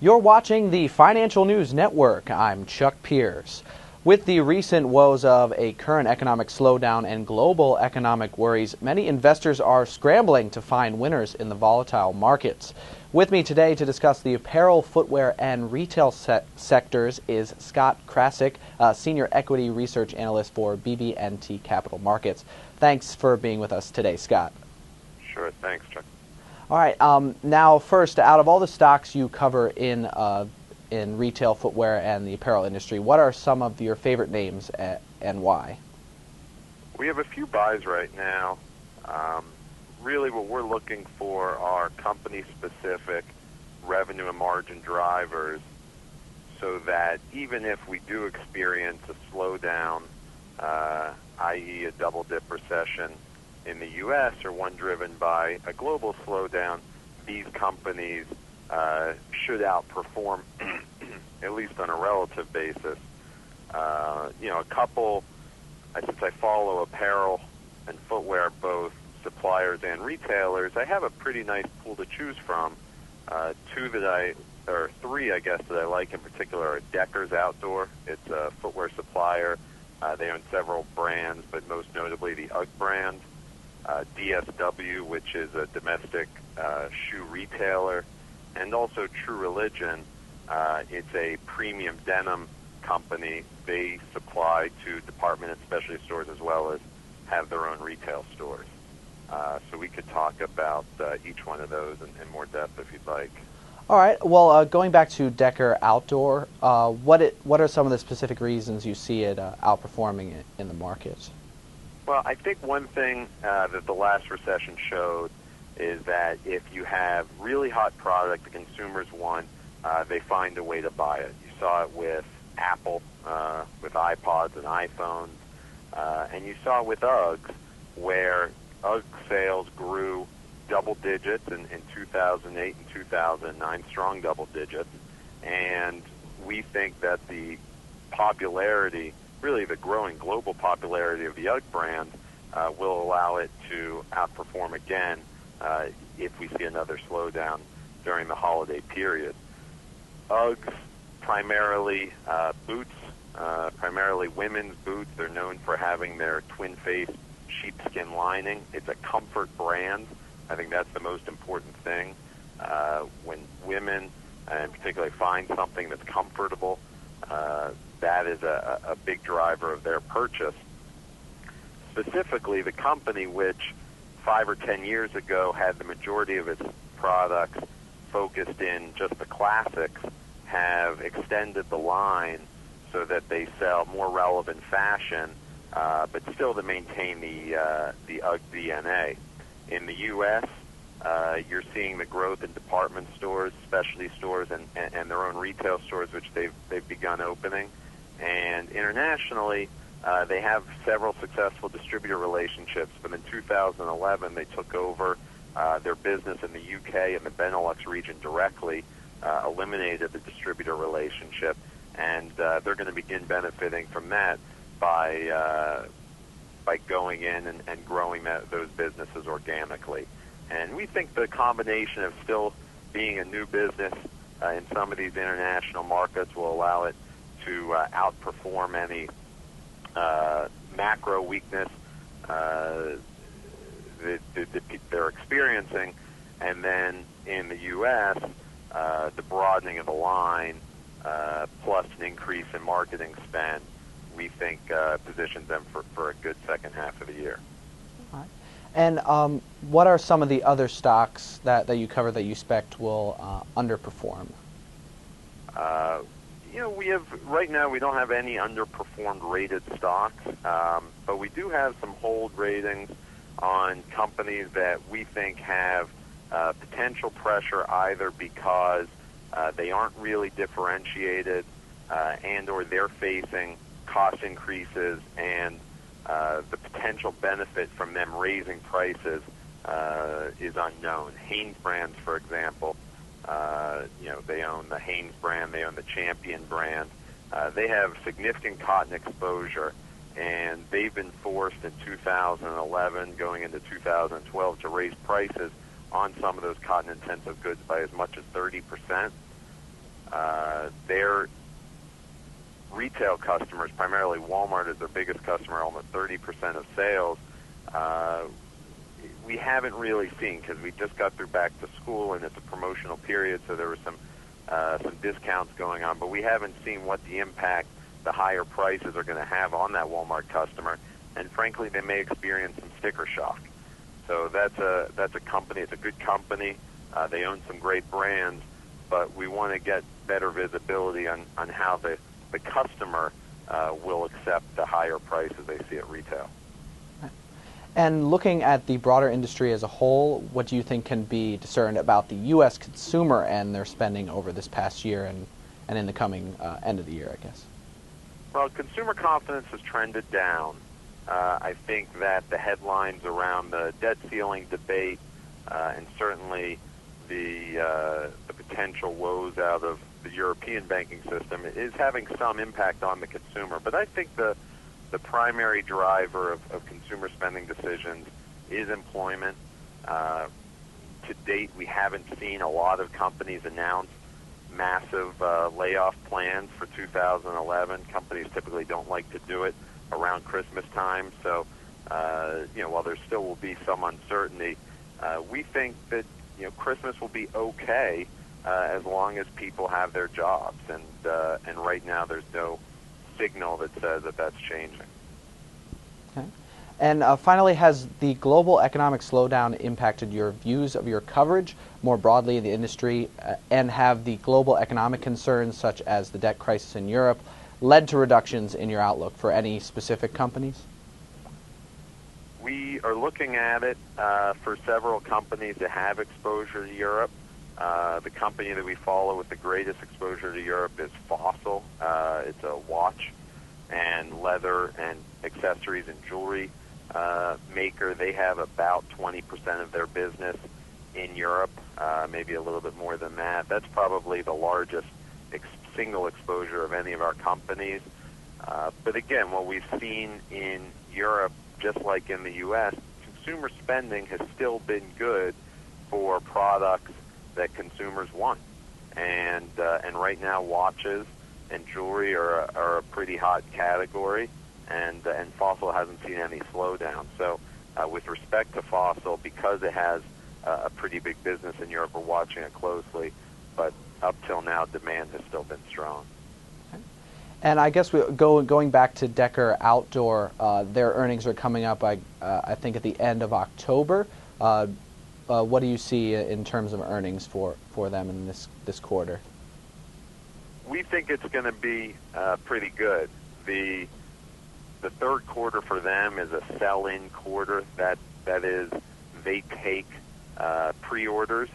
You're watching the Financial News Network. I'm Chuck Pierce. With the recent woes of a current economic slowdown and global economic worries, many investors are scrambling to find winners in the volatile markets. With me today to discuss the apparel, footwear, and retail sectors is Scott Krasik, Senior Equity Research Analyst for BB&T Capital Markets. Thanks for being with us today, Scott. Sure, thanks, Chuck. All right. Now, first, out of all the stocks you cover in retail, footwear, and the apparel industry, what are some of your favorite names and why? We have a few buys right now. Really, what we're looking for are company-specific revenue and margin drivers, so that even if we do experience a slowdown, i.e., a double-dip recession in the U.S. or one driven by a global slowdown, these companies should outperform, at least on a relative basis. A couple, since I follow apparel and footwear, both suppliers and retailers, I have a pretty nice pool to choose from. Three, I guess, that I like in particular are Deckers Outdoor. It's a footwear supplier. They own several brands, but most notably the UGG brand. DSW, which is a domestic shoe retailer, and also True Religion. It's a premium denim company. They supply to department and specialty stores as well as have their own retail stores. So we could talk about each one of those in more depth if you'd like. All right. Well, going back to Decker Outdoor, what are some of the specific reasons you see it outperforming in the market? Well, I think one thing that the last recession showed is that if you have really hot product the consumers want, they find a way to buy it. You saw it with Apple, with iPods and iPhones, and you saw it with UGG, where UGG sales grew double digits in 2008 and 2009, strong double digits, and we think that the popularity, really the growing global popularity of the UGG brand will allow it to outperform again if we see another slowdown during the holiday period. UGG's primarily boots, primarily women's boots. They're known for having their twin-faced sheepskin lining. It's a comfort brand. I think that's the most important thing. When women, and particularly, find something that's comfortable, that is a big driver of their purchase. Specifically, the company, which 5 or 10 years ago had the majority of its products focused in just the classics, have extended the line so that they sell more relevant fashion, but still to maintain the UGG DNA. In the U.S., you're seeing the growth in department stores, specialty stores, and their own retail stores, which they've begun opening. And internationally, they have several successful distributor relationships, but in 2011 they took over their business in the UK and the Benelux region directly, eliminated the distributor relationship, and they're going to begin benefiting from that by going in and growing those businesses organically. And we think the combination of still being a new business in some of these international markets will allow it to outperform any macro weakness that they're experiencing. And then in the U.S., the broadening of the line plus an increase in marketing spend, we think positions them for a good second half of the year. All right. And what are some of the other stocks that you cover that you expect will underperform? We have right now. We don't have any underperformed rated stocks, but we do have some hold ratings on companies that we think have potential pressure, either because they aren't really differentiated, and/or they're facing cost increases, and the potential benefit from them raising prices is unknown. Hanesbrands, for example, they own the Hanes brand, they own the Champion brand. They have significant cotton exposure, and they've been forced in 2011, going into 2012, to raise prices on some of those cotton-intensive goods by as much as 30%. Their retail customers, primarily Walmart is their biggest customer, almost 30% of sales, we haven't really seen, because we just got through back to school and it's a promotional period, so there were some discounts going on, but we haven't seen what the impact the higher prices are going to have on that Walmart customer, and frankly, they may experience some sticker shock. So that's a company. It's a good company. They own some great brands, but we want to get better visibility on how the customer will accept the higher prices they see at retail. And looking at the broader industry as a whole, what do you think can be discerned about the U.S. consumer and their spending over this past year and in the coming end of the year, I guess? Well, consumer confidence has trended down. I think that the headlines around the debt ceiling debate and certainly the potential woes out of the European banking system is having some impact on the consumer. But I think the primary driver of consumer spending decisions is employment. To date, we haven't seen a lot of companies announce massive layoff plans for 2011. Companies typically don't like to do it around Christmas time. So, while there still will be some uncertainty, we think that Christmas will be okay as long as people have their jobs. And right now, there's no signal that says that that's changing. Okay. And finally, has the global economic slowdown impacted your views of your coverage more broadly in the industry? And have the global economic concerns, such as the debt crisis in Europe, led to reductions in your outlook for any specific companies? We are looking at it for several companies that have exposure to Europe. The company that we follow with the greatest exposure to Europe is Fossil. It's a watch and leather and accessories and jewelry maker. They have about 20% of their business in Europe, maybe a little bit more than that. That's probably the largest single exposure of any of our companies. But again, what we've seen in Europe, just like in the U.S., consumer spending has still been good for products that consumers want. And right now, watches and jewelry are a pretty hot category, and Fossil hasn't seen any slowdown. So with respect to Fossil, because it has a pretty big business in Europe, we're watching it closely, but up till now, demand has still been strong. Okay. And I guess going back to Decker Outdoor, their earnings are coming up, I think, at the end of October. What do you see in terms of earnings for them in this quarter? We think it's going to be pretty good. The third quarter for them is a sell-in quarter. That is, they take pre-orders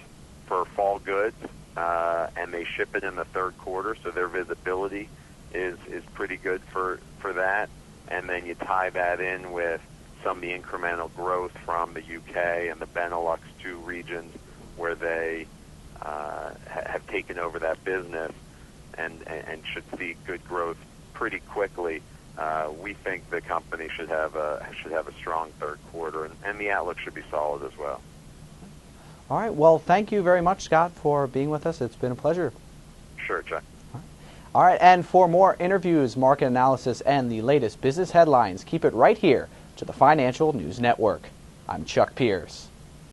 for fall goods and they ship it in the third quarter. So their visibility is pretty good for that. And then you tie that in with some of the incremental growth from the UK and the Benelux, two regions where they have taken over that business and should see good growth pretty quickly. We think the company should have a strong third quarter, and the outlook should be solid as well. All right. Well, thank you very much, Scott, for being with us. It's been a pleasure. Sure, Chuck. All right. And for more interviews, market analysis, and the latest business headlines, keep it right here to the Financial News Network. I'm Chuck Pierce.